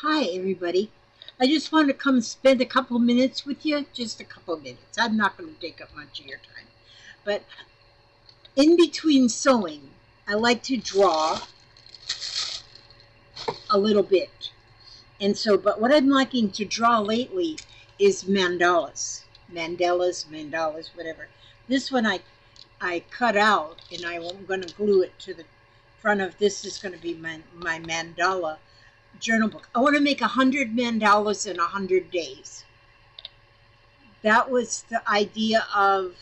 Hi, everybody. I just want to come spend a couple minutes with you, just a couple minutes. I'm not going to take up much of your time. But in between sewing, I like to draw a little bit. And so, but what I'm liking to draw lately is mandalas. Mandalas, whatever. This one I cut out, and I'm going to glue it to the front of this. Is going to be my mandala journal book. I want to make 100 mandalas in 100 days. That was the idea of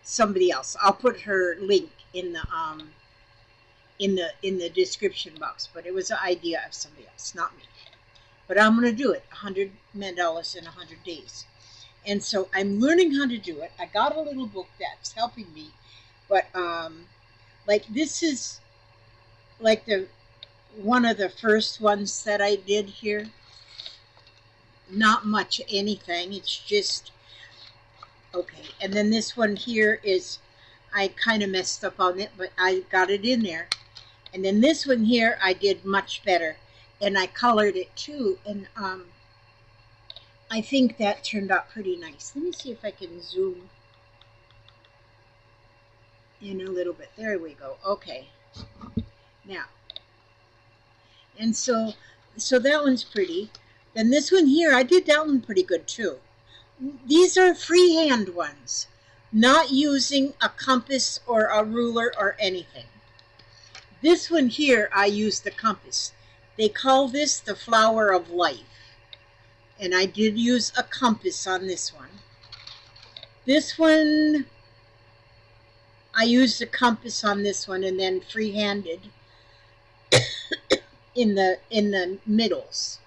somebody else. I'll put her link in the description box, but it was the idea of somebody else, not me. But I'm going to do it, 100 mandalas in 100 days. And so I'm learning how to do it. I got a little book that's helping me, but like this is like one of the first ones that I did here. Not much anything, it's just okay. And then this one here is, I kind of messed up on it, but I got it in there. And then this one here I did much better, and I colored it too, and I think that turned out pretty nice. Let me see if I can zoom in a little bit. There we go. Okay, now, and so that one's pretty. Then this one here, I did that one pretty good too. These are freehand ones, not using a compass or a ruler or anything. This one here, I used the compass. They call this the flower of life. And I did use a compass on this one. This one, I used a compass on this one, and then freehanded in the middles.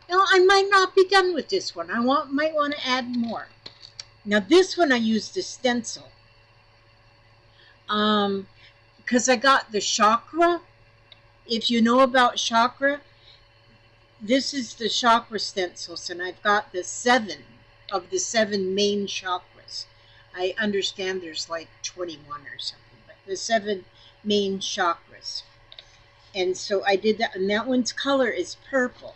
Now I might not be done with this one. I might want to add more. Now this one I used a stencil, because I got the chakra. If you know about chakra, this is the chakra stencils, and I've got the 7 of the 7 main chakras. I understand there's like 21 or something, but the 7 main chakras. And so I did that, and that one's color is purple.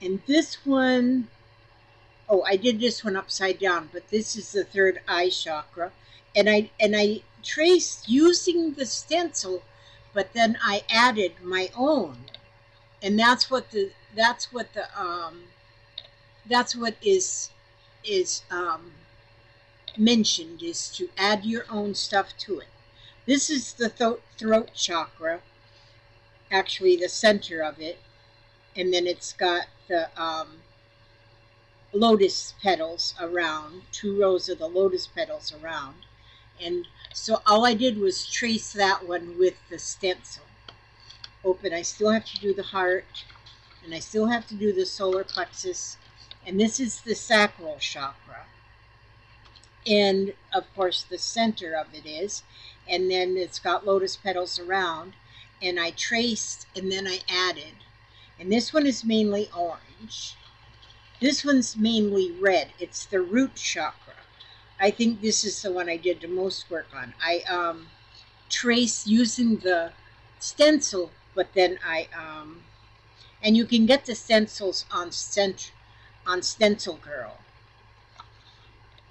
And this one, oh, I did this one upside down, but this is the 3rd eye chakra. And I traced using the stencil, but then I added my own. And that's what is mentioned, is to add your own stuff to it. This is the throat chakra, actually the center of it, and then it's got the lotus petals around, 2 rows of the lotus petals around. And so all I did was trace that one with the stencil. Open. I still have to do the heart, and I still have to do the solar plexus, and this is the sacral chakra, and of course the center of it is, and then it's got lotus petals around, and I traced and then I added. And this one is mainly orange, this one's mainly red. It's the root chakra. I think this is the one I did the most work on. I traced using the stencil, but then and you can get the stencils on Stencil Girl.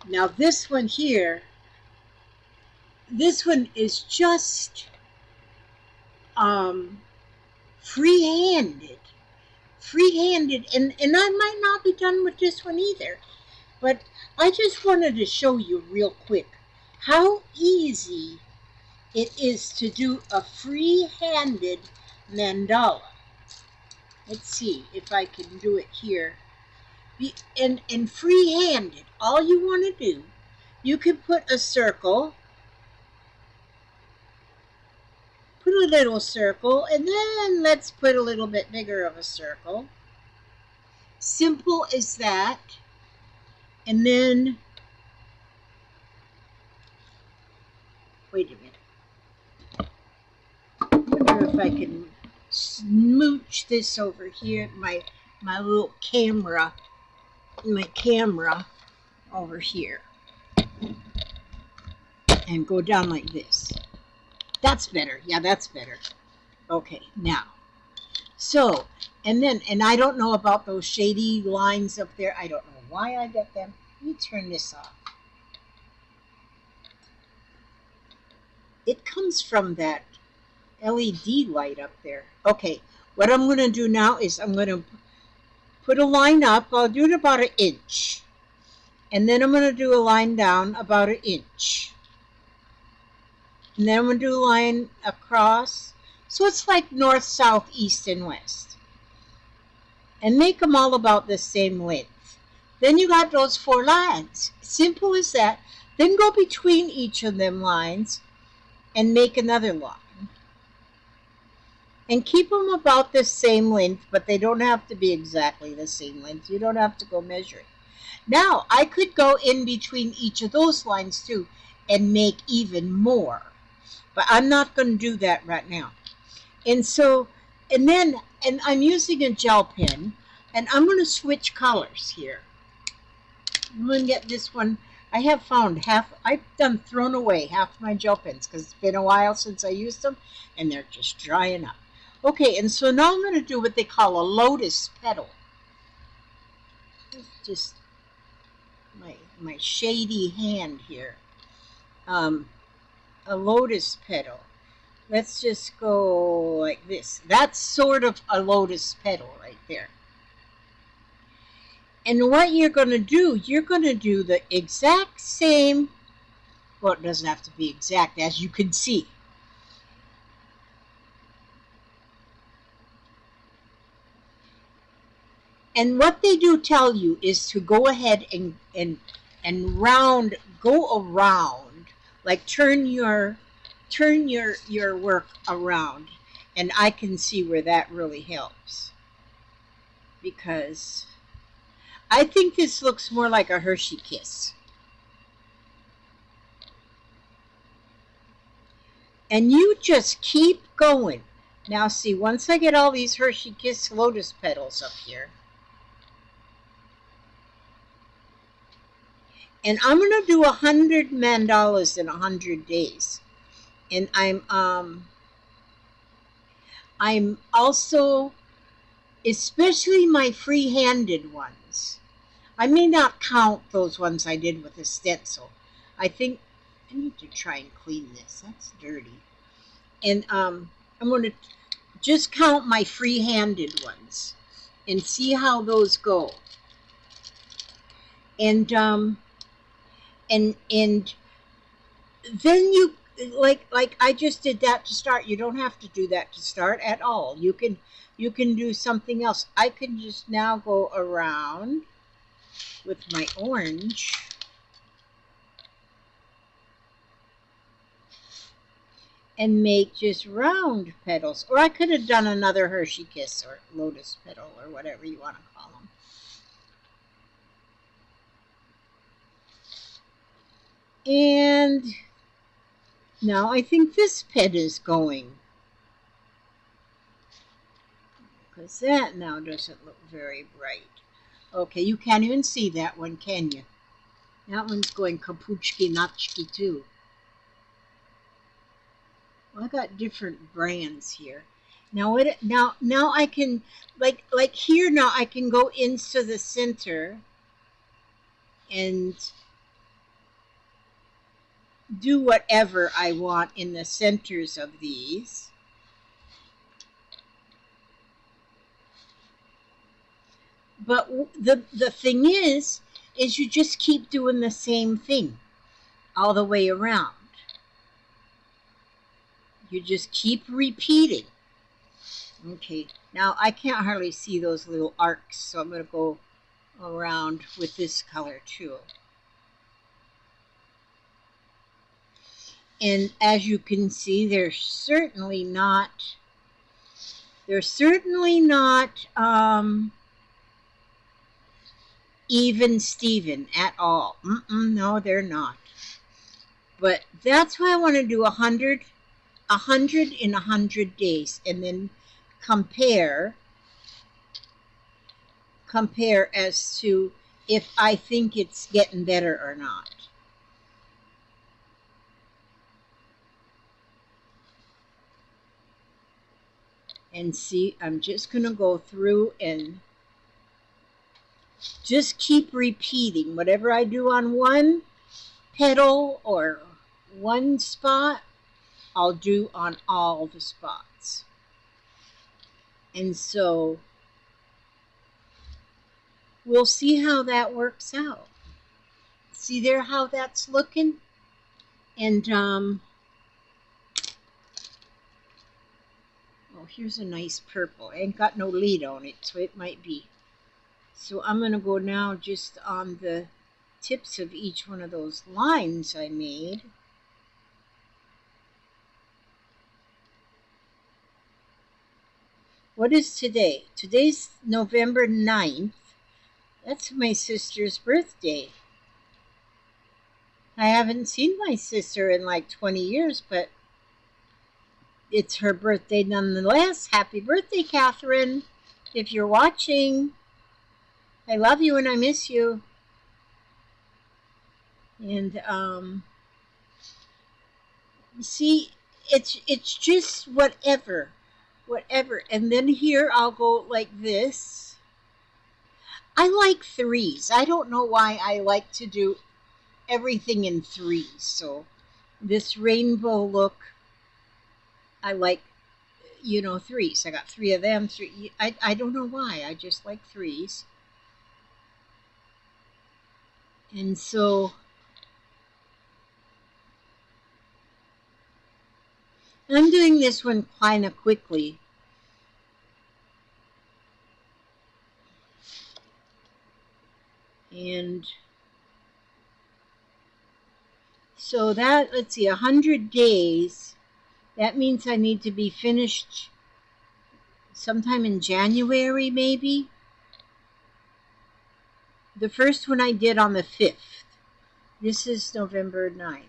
Now this one here, this one is just freehanded, and I might not be done with this one either, but I just wanted to show you real quick how easy it is to do a free-handed mandala. Let's see if I can do it here. And free-handed, all you want to do, you can put a circle, put a little circle, and then let's put a little bit bigger of a circle. Simple as that. And then, wait a minute. I wonder if I can smooch this over here, my little camera, over here, and go down like this. That's better. Yeah, that's better. Okay, now, so And I don't know about those shady lines up there. I don't know why I get them. Let me turn this off. It comes from that LED light up there. Okay, what I'm going to do now is I'm going to put a line up. I'll do it about 1 inch. And then I'm going to do a line down about 1 inch. And then I'm going to do a line across. So it's like north, south, east, and west. And make them all about the same length. Then you got those 4 lines. Simple as that. Then go between each of them lines and make another line. And keep them about the same length, but they don't have to be exactly the same length. You don't have to go measure it. Now, I could go in between each of those lines too and make even more. But I'm not going to do that right now. And so, and I'm using a gel pen, and I'm going to switch colors here. I'm going to get this one. I have found I've thrown away half my gel pens because it's been a while since I used them, and they're just drying up. Okay, and so now I'm going to do what they call a lotus petal. Just my shady hand here. A lotus petal. Let's just go like this. That's sort of a lotus petal right there. And what you're going to do the exact same, well, it doesn't have to be exact, as you can see. And what they do tell you is to go ahead and go around, like turn your work around, and I can see where that really helps, because I think this looks more like a Hershey Kiss. And you just keep going. Now see, once I get all these Hershey Kiss lotus petals up here, and I'm going to do 100 mandalas in 100 days. And I'm also, especially my free-handed ones. I may not count those ones I did with a stencil. I think I need to try and clean this. That's dirty. And I'm going to just count my free-handed ones and see how those go. And then you, like I just did that to start. You don't have to do that to start at all. You can do something else. I can just now go around with my orange and make just round petals. Or I could have done another Hershey Kiss or lotus petal or whatever you want to call them. And now I think this pet is going, because that now doesn't look very bright. Okay, you can't even see that one, can you? That one's going kapuchki nachki too. Well, I got different brands here. Now I can, like here now I can go into the center and do whatever I want in the centers of these. But the thing is you just keep doing the same thing all the way around. You just keep repeating. Okay, now I can't hardly see those little arcs, so I'm going to go around with this color too. And as you can see, they're certainly not even Steven at all. No, they're not. But that's why I want to do 100 in 100 days, and then compare as to if I think it's getting better or not. And see, I'm just going to go through and just keep repeating whatever I do on one petal or one spot, I'll do on all the spots. And so we'll see how that works out. See there how that's looking? And oh, here's a nice purple. I ain't got no lead on it, so it might be. So I'm going to go now just on the tips of each one of those lines I made. What is today? Today's November 9th. That's my sister's birthday. I haven't seen my sister in like 20 years, but it's her birthday nonetheless. Happy birthday, Catherine. If you're watching, I love you and I miss you. And see, it's just whatever. And then here I'll go like this. I like threes. I don't know why I like to do everything in threes. So this rainbow look, I like, you know, threes. I got three of them. I don't know why. I just like threes. And so I'm doing this one kind of quickly. And so that, let's see, 100 days, that means I need to be finished sometime in January, maybe. The first one I did on the 5th. This is November 9th.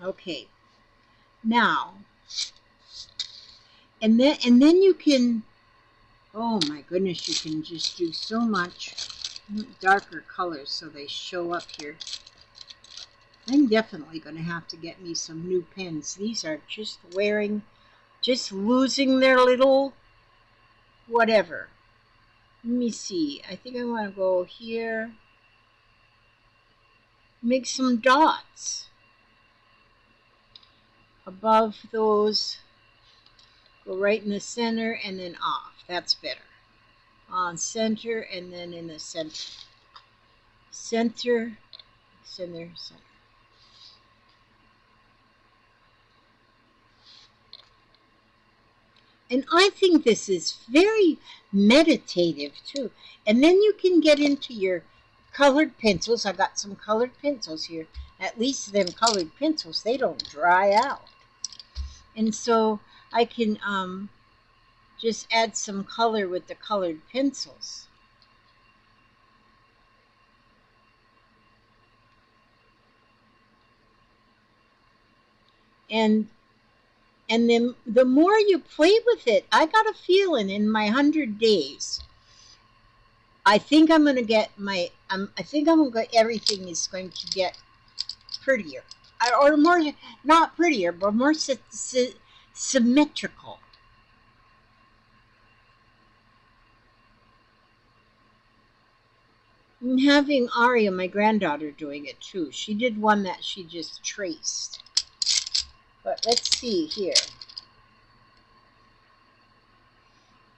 Okay. Now, and then you can, oh my goodness, you can just do so much darker colors so they show up here. I'm definitely going to have to get me some new pens. These are just losing their little whatever. Let me see. I think I want to go here. Make some dots above those. Go right in the center and then off. That's better. On center and then in the center. Center, center, center. And I think this is very meditative too. And then you can get into your colored pencils. I got some colored pencils here. At least them colored pencils, they don't dry out. And so I can just add some color with the colored pencils. And then the more you play with it, I got a feeling in my 100 days, I think I'm going to get everything is going to get prettier. Or more, not prettier, but more symmetrical. I'm having Aria, my granddaughter, doing it too. She did one that she just traced. But let's see here.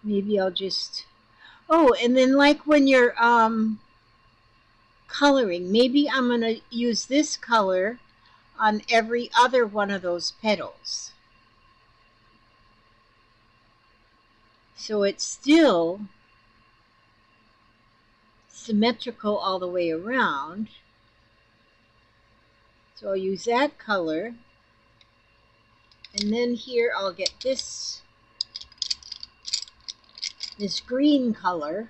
Maybe I'll just, oh, and then like when you're coloring, maybe I'm going to use this color on every other one of those petals. So it's still symmetrical all the way around. So I'll use that color. And then here I'll get this green color.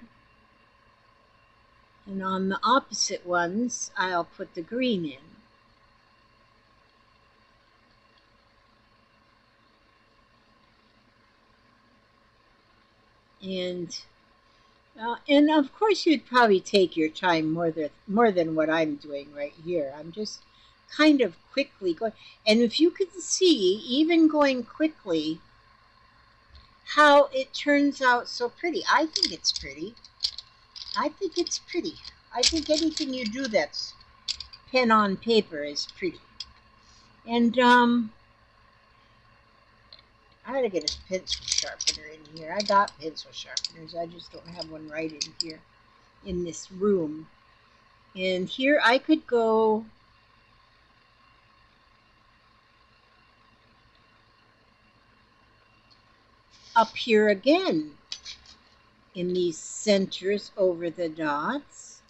And on the opposite ones, I'll put the green in. And of course you'd probably take your time more than what I'm doing right here. I'm just kind of quickly going. And if you can see, even going quickly, how it turns out so pretty. I think it's pretty. I think it's pretty. I think anything you do that's pen on paper is pretty. And I gotta get a pencil sharpener in here. I got pencil sharpeners. I just don't have one right in here in this room. And here I could go up here again in these centers over the dots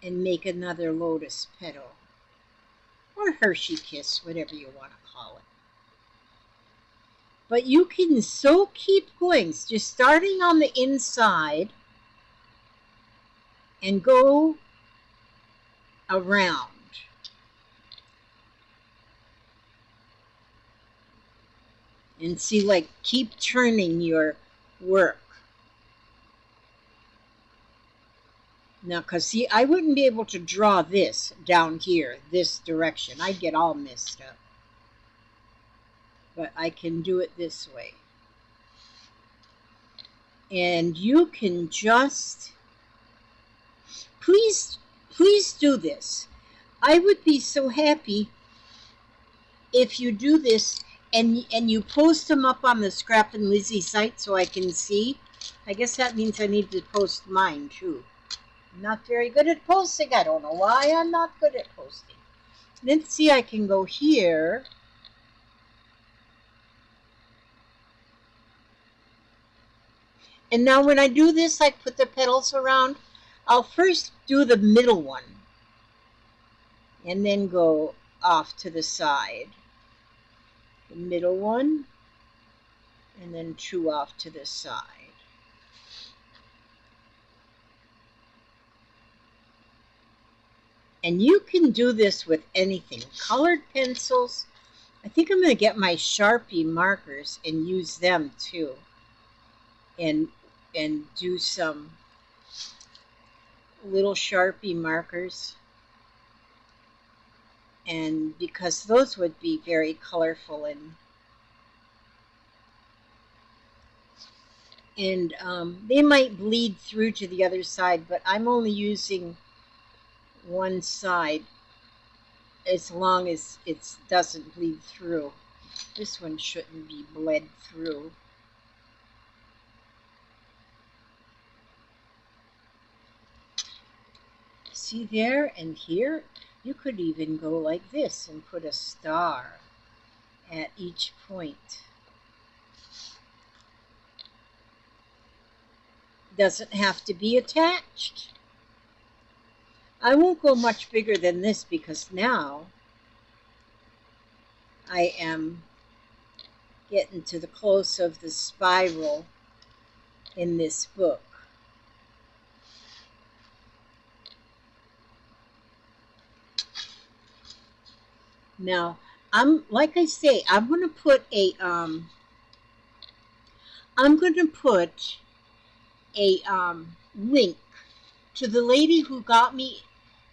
and make another lotus petal or Hershey kiss, whatever you want to call it. But you can so keep going, just starting on the inside and go around. And see, like, keep turning your work. Now, because see, I wouldn't be able to draw this down here, this direction. I'd get all messed up. But I can do it this way. And you can just, please do this. I would be so happy if you do this and you post them up on the Scrap and Lizzie site so I can see. I guess that means I need to post mine too. I'm not very good at posting. I don't know why I'm not good at posting. Let's see, I can go here. And now when I do this, I put the petals around. I'll first do the middle one and then go off to the side. The middle one and then two off to the side. And you can do this with anything. Colored pencils. I think I'm going to get my Sharpie markers and use them too. And do some little Sharpie markers. And because those would be very colorful and they might bleed through to the other side, but I'm only using one side as long as it doesn't bleed through. This one shouldn't be bled through. See there and here? You could even go like this and put a star at each point. Doesn't have to be attached. I won't go much bigger than this because now I am getting to the close of the spiral in this book. Now, like I say, I'm going to put a link to the lady who got me,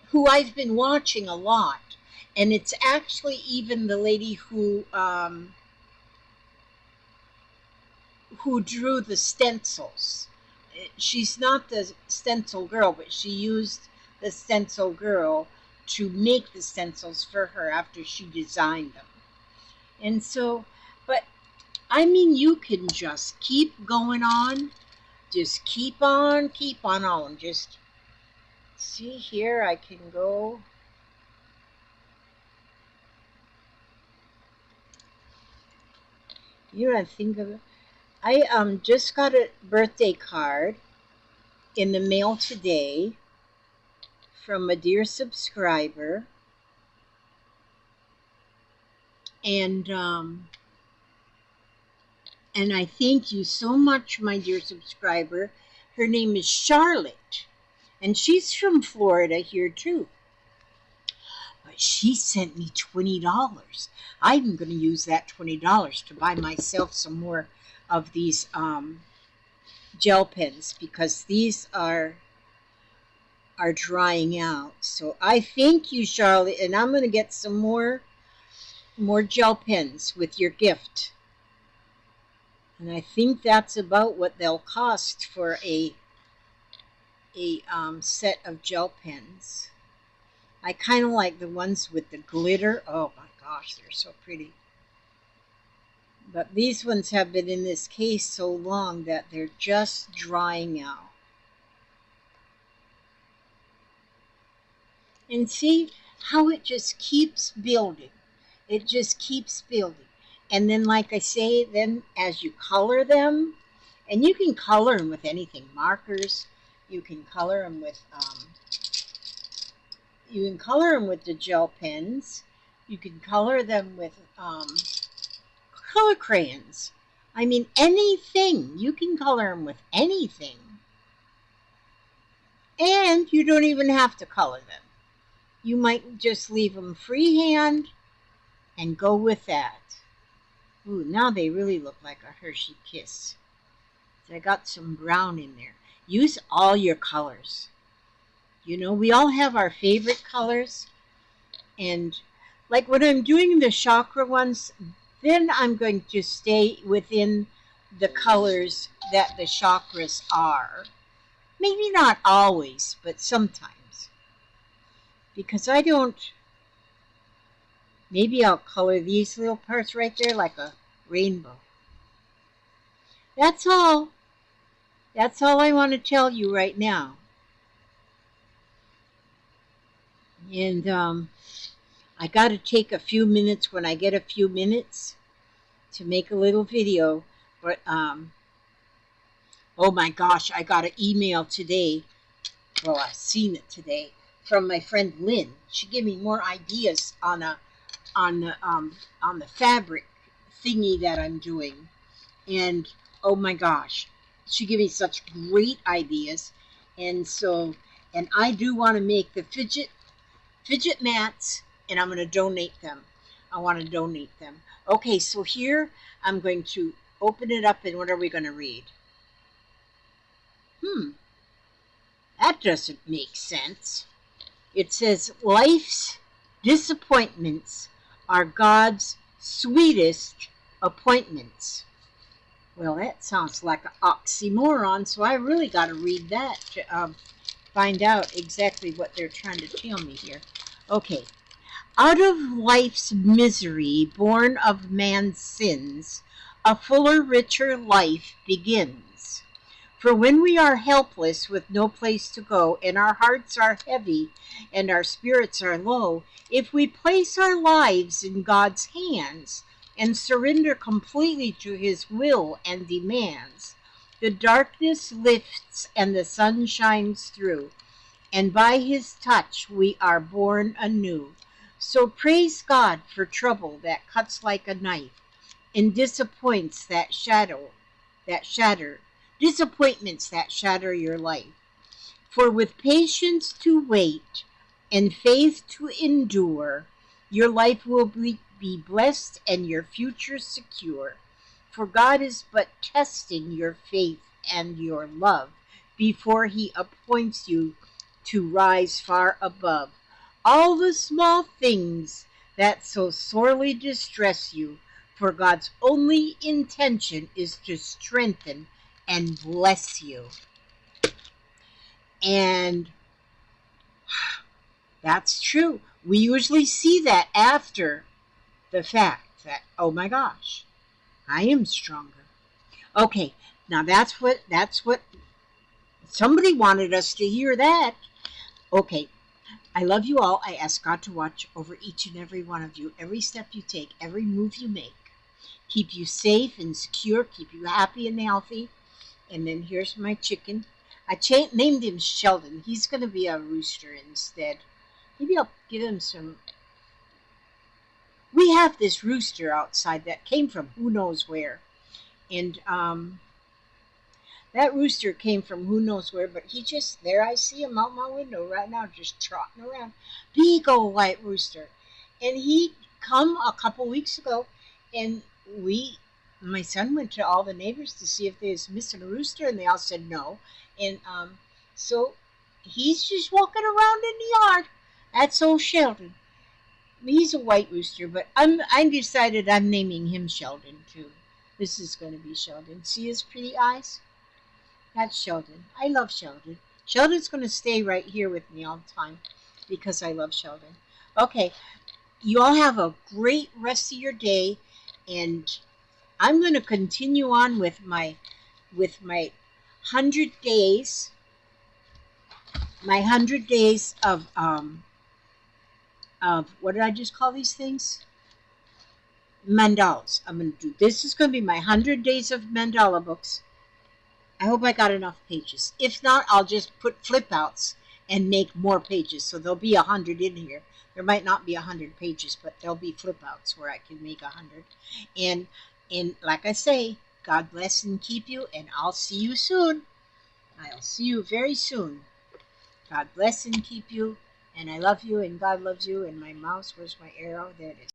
who I've been watching a lot, and it's actually even the lady who drew the stencils. She's not the stencil girl, but she used the stencil girl to make the stencils for her after she designed them. And so, but I mean, you can just keep going on. Just keep on. Just see here, I can go. You know, think of it. I just got a birthday card in the mail today from a dear subscriber, and I thank you so much, my dear subscriber. Her name is Charlotte, and she's from Florida here too. But she sent me $20. I'm going to use that $20 to buy myself some more of these gel pens because these are drying out. So I thank you, Charlotte, and I'm going to get some more gel pens with your gift. And I think that's about what they'll cost for a set of gel pens. I kind of like the ones with the glitter. Oh my gosh, they're so pretty. But these ones have been in this case so long that they're just drying out. And see how it just keeps building. It just keeps building. And then, like I say, then as you color them, and you can color them with anything, markers. You can color them with the gel pens. You can color them with color crayons. I mean, anything. You can color them with anything. And you don't even have to color them. You might just leave them freehand and go with that. Ooh, now they really look like a Hershey Kiss. I got some brown in there. Use all your colors. You know, we all have our favorite colors. And like when I'm doing the chakra ones, then I'm going to stay within the colors that the chakras are. Maybe not always, but sometimes. Because I don't... Maybe I'll color these little parts right there like a rainbow. That's all. That's all I want to tell you right now. And I got to take a few minutes when I get a few minutes to make a little video. But oh my gosh, I got an email today. Well, I've seen it today from my friend Lynn. She gave me more ideas on the fabric thingy that I'm doing. And oh my gosh, she gave me such great ideas. And I do want to make the fidget mats, and I'm going to donate them. I want to donate them. Okay, so here I'm going to open it up, and what are we going to read? That doesn't make sense. It says, life's disappointments are God's sweetest appointments. Well, that sounds like an oxymoron, so I really got to read that to find out exactly what they're trying to tell me here. Okay. Out of life's misery, born of man's sins, a fuller, richer life begins. For when we are helpless with no place to go, and our hearts are heavy and our spirits are low, if we place our lives in God's hands and surrender completely to His will and demands, the darkness lifts and the sun shines through, and by His touch we are born anew. So praise God for trouble that cuts like a knife, and disappointments that shatter your life. For with patience to wait and faith to endure, your life will be blessed and your future secure. For God is but testing your faith and your love before He appoints you to rise far above all the small things that so sorely distress you. For God's only intention is to strengthen and bless you. And that's true. We usually see that after the fact that, oh my gosh, I am stronger. Okay, now that's what somebody wanted us to hear that. Okay, I love you all. I ask God to watch over each and every one of you, every step you take, every move you make. Keep you safe and secure, keep you happy and healthy. And then here's my chicken. I named him Sheldon. He's going to be a rooster instead. Maybe I'll give him some... We have this rooster outside that came from who knows where. And that rooster came from who knows where, but he just, there I see him out my window right now, just trotting around. Big old white rooster. And he come a couple weeks ago, and my son went to all the neighbors to see if they was missing a rooster, and they all said no. And so he's just walking around in the yard. That's old Sheldon. He's a white rooster, but I decided I'm naming him Sheldon too. This is going to be Sheldon. See his pretty eyes? That's Sheldon. I love Sheldon. Sheldon's going to stay right here with me all the time because I love Sheldon. Okay, you all have a great rest of your day, and I'm going to continue on with my 100 days, my 100 days of what did I just call these things? Mandalas. I'm going to do this is going to be my 100 days of mandala books. I hope I got enough pages. If not, I'll just put flip outs and make more pages. So there'll be 100 in here. There might not be 100 pages, but there'll be flip outs where I can make 100. And like I say, God bless and keep you, and I'll see you soon. I'll see you very soon. God bless and keep you, and I love you, and God loves you, and my mouse, where's my arrow? There it is.